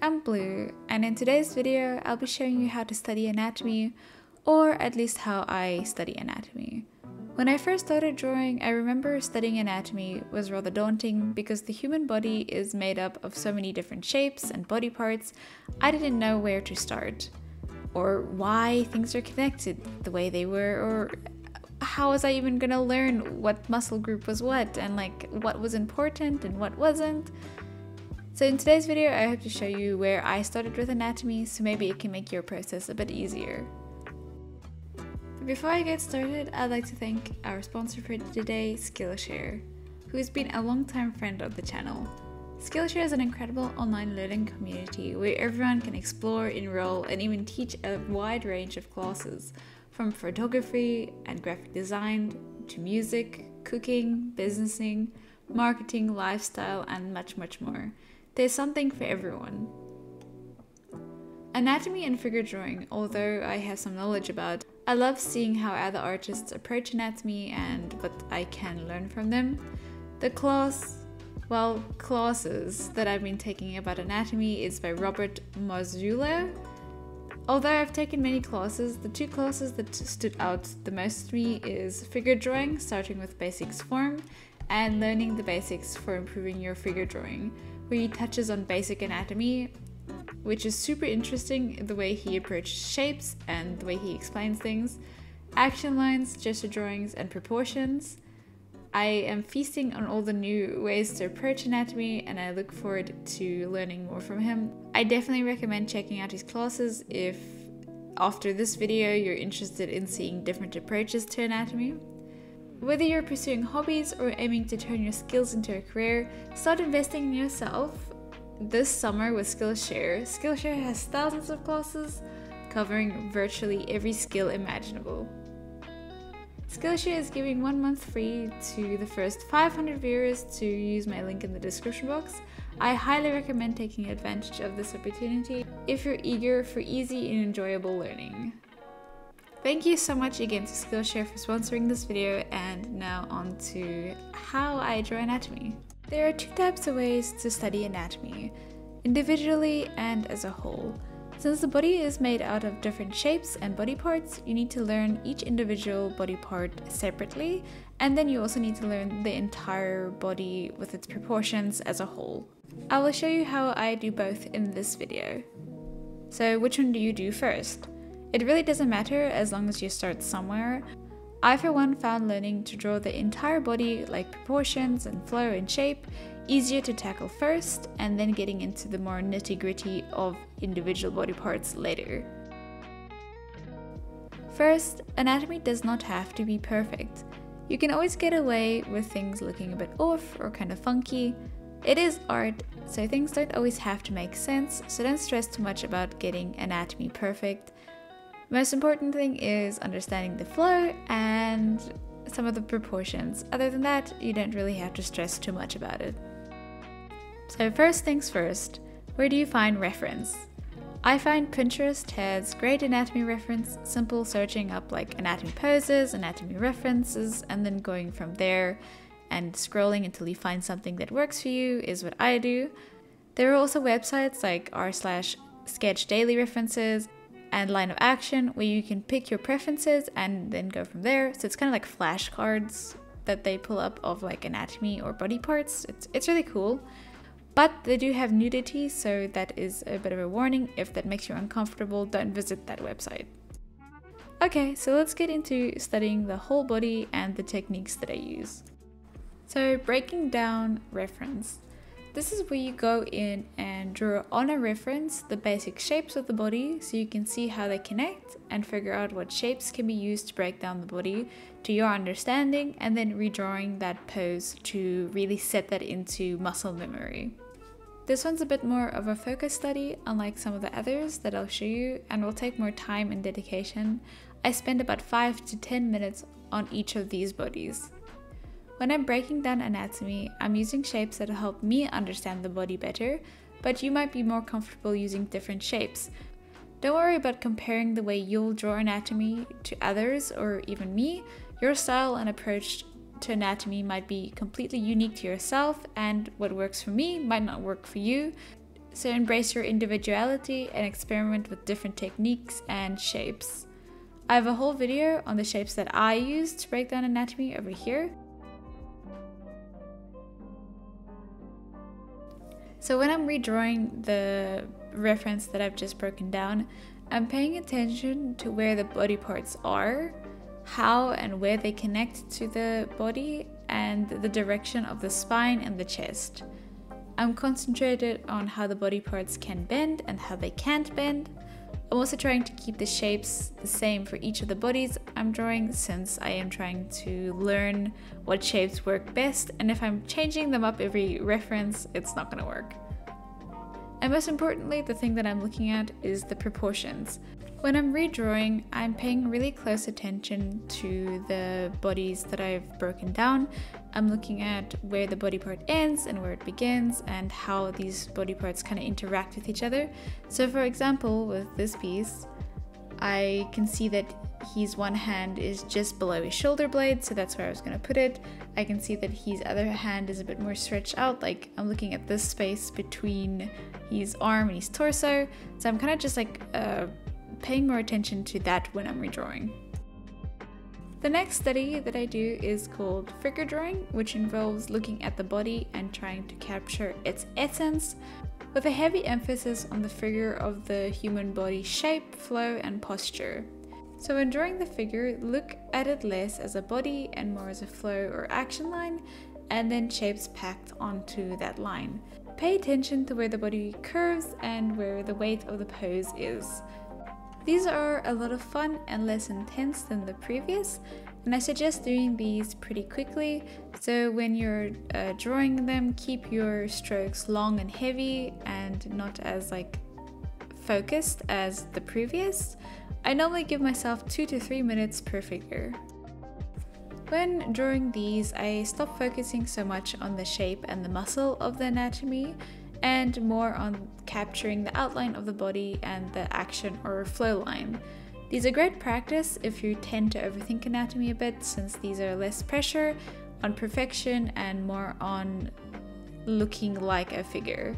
I'm Blue, and in today's video I'll be showing you how to study anatomy, or at least how I study anatomy. When I first started drawing, I remember studying anatomy was rather daunting because the human body is made up of so many different shapes and body parts. I didn't know where to start, or why things are connected the way they were, or how was I even gonna learn what muscle group was what, and like what was important and what wasn't. So in today's video I hope to show you where I started with anatomy, so maybe it can make your process a bit easier. Before I get started, I'd like to thank our sponsor for today, Skillshare, who has been a long-time friend of the channel. Skillshare is an incredible online learning community where everyone can explore, enroll, and even teach a wide range of classes, from photography and graphic design to music, cooking, businessing, marketing, lifestyle, and much more. There's something for everyone. Anatomy and figure drawing, although I have some knowledge about, I love seeing how other artists approach anatomy and what I can learn from them. The classes that I've been taking about anatomy is by Robert Marzullo. Although I've taken many classes, the two classes that stood out the most to me is figure drawing, starting with basics form, and learning the basics for improving your figure drawing, where he touches on basic anatomy, which is super interesting, the way he approaches shapes and the way he explains things, action lines, gesture drawings, and proportions. I am feasting on all the new ways to approach anatomy, and I look forward to learning more from him. I definitely recommend checking out his classes if after this video you're interested in seeing different approaches to anatomy. Whether you're pursuing hobbies or aiming to turn your skills into a career, start investing in yourself this summer with Skillshare. Skillshare has thousands of classes covering virtually every skill imaginable. Skillshare is giving 1 month free to the first 500 viewers to use my link in the description box. I highly recommend taking advantage of this opportunity if you're eager for easy and enjoyable learning. Thank you so much again to Skillshare for sponsoring this video, and now on to how I draw anatomy. There are two types of ways to study anatomy, individually and as a whole. Since the body is made out of different shapes and body parts, you need to learn each individual body part separately, and then you also need to learn the entire body with its proportions as a whole. I will show you how I do both in this video. So which one do you do first? It really doesn't matter as long as you start somewhere. I for one found learning to draw the entire body, like proportions and flow and shape, easier to tackle first, and then getting into the more nitty-gritty of individual body parts later. First, anatomy does not have to be perfect. You can always get away with things looking a bit off or kind of funky. It is art, so things don't always have to make sense, so don't stress too much about getting anatomy perfect. Most important thing is understanding the flow and some of the proportions. Other than that, you don't really have to stress too much about it. So first things first, where do you find reference? I find Pinterest has great anatomy reference, simple searching up like anatomy poses, anatomy references, and then going from there and scrolling until you find something that works for you is what I do. There are also websites like r/sketch daily references and line of action where you can pick your preferences and then go from there. So it's kind of like flashcards that they pull up of like anatomy or body parts. It's really cool. But they do have nudity, so that is a bit of a warning. If that makes you uncomfortable, don't visit that website. Okay, so let's get into studying the whole body and the techniques that I use. So breaking down reference. This is where you go in and draw on a reference the basic shapes of the body so you can see how they connect and figure out what shapes can be used to break down the body to your understanding, and then redrawing that pose to really set that into muscle memory. This one's a bit more of a focus study, unlike some of the others that I'll show you, and will take more time and dedication. I spend about 5 to 10 minutes on each of these bodies. When I'm breaking down anatomy, I'm using shapes that will help me understand the body better, but you might be more comfortable using different shapes. Don't worry about comparing the way you'll draw anatomy to others or even me. Your style and approach to anatomy might be completely unique to yourself, and what works for me might not work for you. So embrace your individuality and experiment with different techniques and shapes. I have a whole video on the shapes that I use to break down anatomy over here. So when I'm redrawing the reference that I've just broken down, I'm paying attention to where the body parts are, how and where they connect to the body, and the direction of the spine and the chest. I'm concentrated on how the body parts can bend and how they can't bend. I'm also trying to keep the shapes the same for each of the bodies I'm drawing, since I am trying to learn what shapes work best, and if I'm changing them up every reference, it's not going to work. And most importantly, the thing that I'm looking at is the proportions. When I'm redrawing, I'm paying really close attention to the bodies that I've broken down. I'm looking at where the body part ends and where it begins, and how these body parts kind of interact with each other. So for example, with this piece, I can see that his one hand is just below his shoulder blade, so that's where I was going to put it. I can see that his other hand is a bit more stretched out, like I'm looking at this space between his arm and his torso. So I'm kind of just like paying more attention to that when I'm redrawing. The next study that I do is called figure drawing, which involves looking at the body and trying to capture its essence, with a heavy emphasis on the figure of the human body shape, flow, and posture. So when drawing the figure, look at it less as a body and more as a flow or action line, and then shapes packed onto that line. Pay attention to where the body curves and where the weight of the pose is. These are a lot of fun and less intense than the previous, and I suggest doing these pretty quickly. So when you're drawing them, keep your strokes long and heavy and not as focused as the previous. I normally give myself 2 to 3 minutes per figure. When drawing these, I stop focusing so much on the shape and the muscle of the anatomy, and more on capturing the outline of the body and the action or flow line. These are great practice if you tend to overthink anatomy a bit, since these are less pressure on perfection and more on looking like a figure.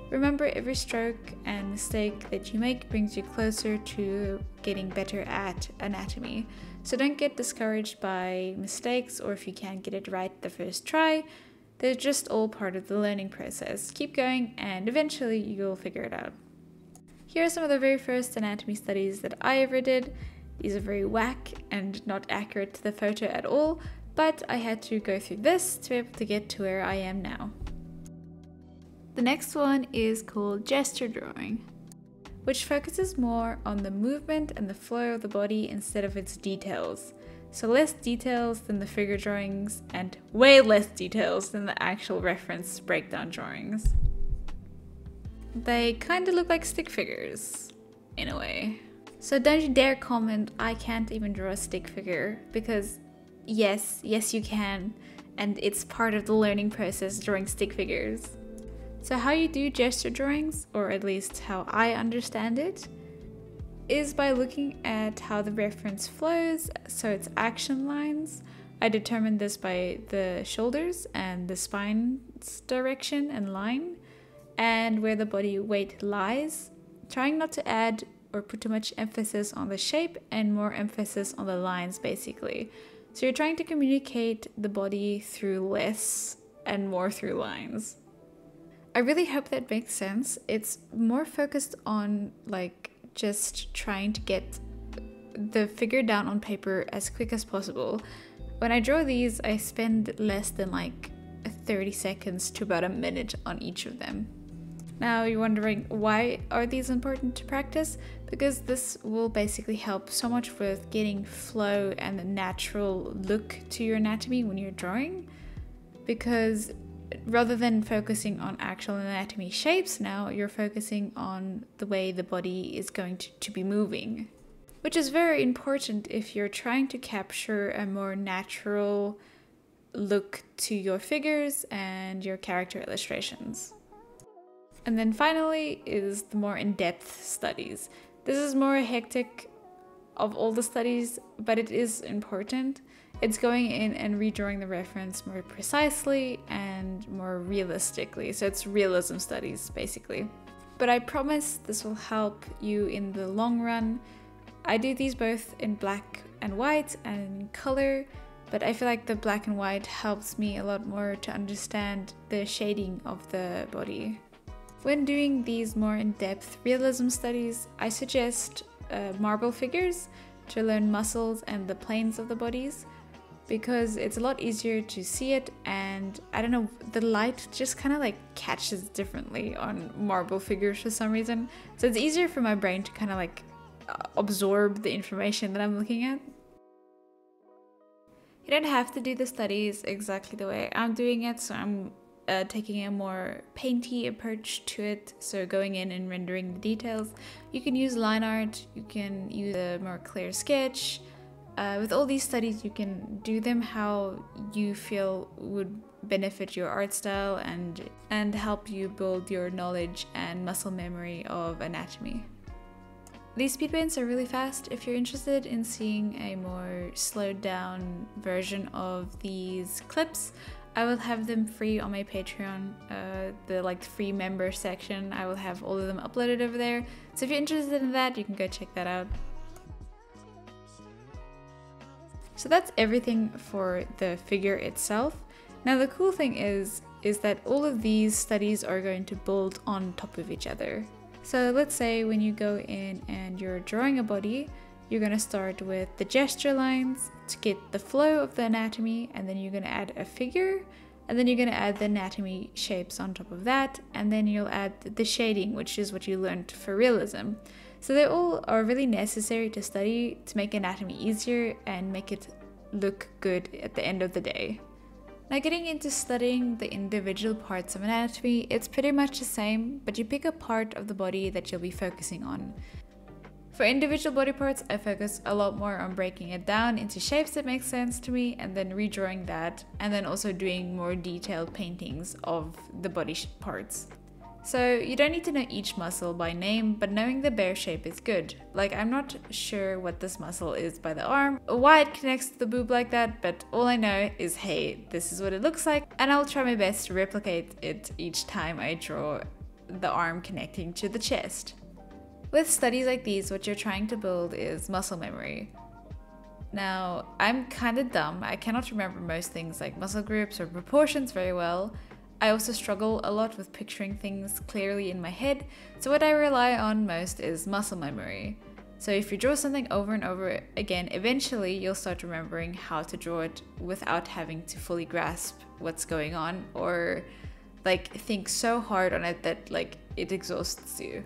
Remember, every stroke and mistake that you make brings you closer to getting better at anatomy. So don't get discouraged by mistakes, or if you can't get it right the first try. They're just all part of the learning process. Keep going and eventually you'll figure it out. Here are some of the very first anatomy studies that I ever did. These are very whack and not accurate to the photo at all, but I had to go through this to be able to get to where I am now. The next one is called gesture drawing, which focuses more on the movement and the flow of the body instead of its details. So less details than the figure drawings and way less details than the actual reference breakdown drawings. They kind of look like stick figures, in a way. So don't you dare comment, I can't even draw a stick figure, because yes you can, and it's part of the learning process drawing stick figures. So how you do gesture drawings, or at least how I understand it, is by looking at how the reference flows, so its action lines. I determined this by the shoulders and the spine's direction and line, and where the body weight lies, trying not to add or put too much emphasis on the shape and more emphasis on the lines, basically. So you're trying to communicate the body through less and more through lines. I really hope that makes sense. It's more focused on just trying to get the figure down on paper as quick as possible. When I draw these, I spend less than 30 seconds to about a minute on each of them. Now you're wondering, why are these important to practice? Because this will basically help so much with getting flow and the natural look to your anatomy when you're drawing. Because rather than focusing on actual anatomy shapes, now you're focusing on the way the body is going to be moving, which is very important if you're trying to capture a more natural look to your figures and your character illustrations. And then finally is the more in-depth studies. This is more hectic of all the studies, but it is important. It's going in and redrawing the reference more precisely and more realistically. So it's realism studies, basically. But I promise this will help you in the long run. I do these both in black and white and in color, but I feel like the black and white helps me a lot more to understand the shading of the body. When doing these more in-depth realism studies, I suggest marble figures to learn muscles and the planes of the bodies, because it's a lot easier to see it, and I don't know, the light just kind of like catches differently on marble figures for some reason. So it's easier for my brain to kind of like absorb the information that I'm looking at. You don't have to do the studies exactly the way I'm doing it, so I'm taking a more painty approach to it, so going in and rendering the details. You can use line art, you can use a more clear sketch. With all these studies, you can do them how you feel would benefit your art style and help you build your knowledge and muscle memory of anatomy. These speed paints are really fast. If you're interested in seeing a more slowed down version of these clips, I will have them free on my Patreon, the free member section. I will have all of them uploaded over there. So if you're interested in that, you can go check that out. So that's everything for the figure itself. Now the cool thing is that all of these studies are going to build on top of each other. So let's say when you go in and you're drawing a body, you're going to start with the gesture lines to get the flow of the anatomy, and then you're going to add a figure, and then you're going to add the anatomy shapes on top of that, and then you'll add the shading, which is what you learned for realism. So they all are really necessary to study to make anatomy easier and make it look good at the end of the day. Now getting into studying the individual parts of anatomy, it's pretty much the same, but you pick a part of the body that you'll be focusing on. For individual body parts, I focus a lot more on breaking it down into shapes that make sense to me, and then redrawing that, and then also doing more detailed paintings of the body parts. So you don't need to know each muscle by name, but knowing the bare shape is good. Like, I'm not sure what this muscle is by the arm, or why it connects to the boob like that, but all I know is, hey, this is what it looks like, and I'll try my best to replicate it each time I draw the arm connecting to the chest. With studies like these, what you're trying to build is muscle memory. Now, I'm kind of dumb. I cannot remember most things like muscle groups or proportions very well. I also struggle a lot with picturing things clearly in my head, so what I rely on most is muscle memory. So if you draw something over and over again, eventually you'll start remembering how to draw it without having to fully grasp what's going on, or like think so hard on it that like it exhausts you.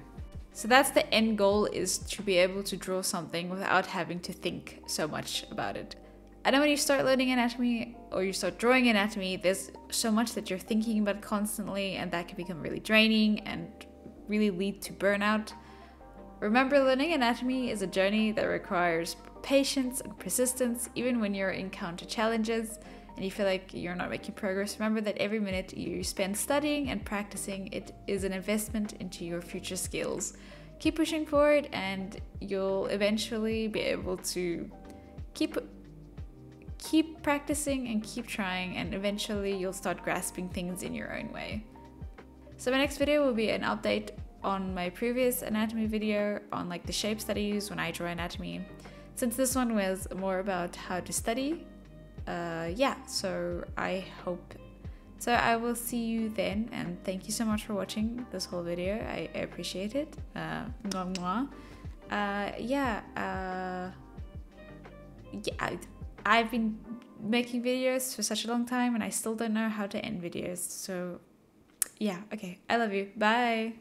So that's the end goal, is to be able to draw something without having to think so much about it. I know when you start learning anatomy or you start drawing anatomy, there's so much that you're thinking about constantly, and that can become really draining and really lead to burnout. Remember, learning anatomy is a journey that requires patience and persistence. Even when you encounter challenges and you feel like you're not making progress, remember that every minute you spend studying and practicing, it is an investment into your future skills. Keep pushing forward and you'll eventually be able to keep practicing and keep trying, and eventually you'll start grasping things in your own way. So my next video will be an update on my previous anatomy video on like the shapes that I use when I draw anatomy. Since this one was more about how to study, so I will see you then, and thank you so much for watching this whole video. I appreciate it. Mwah, mwah. I've been making videos for such a long time and I still don't know how to end videos. So yeah, okay. I love you. Bye.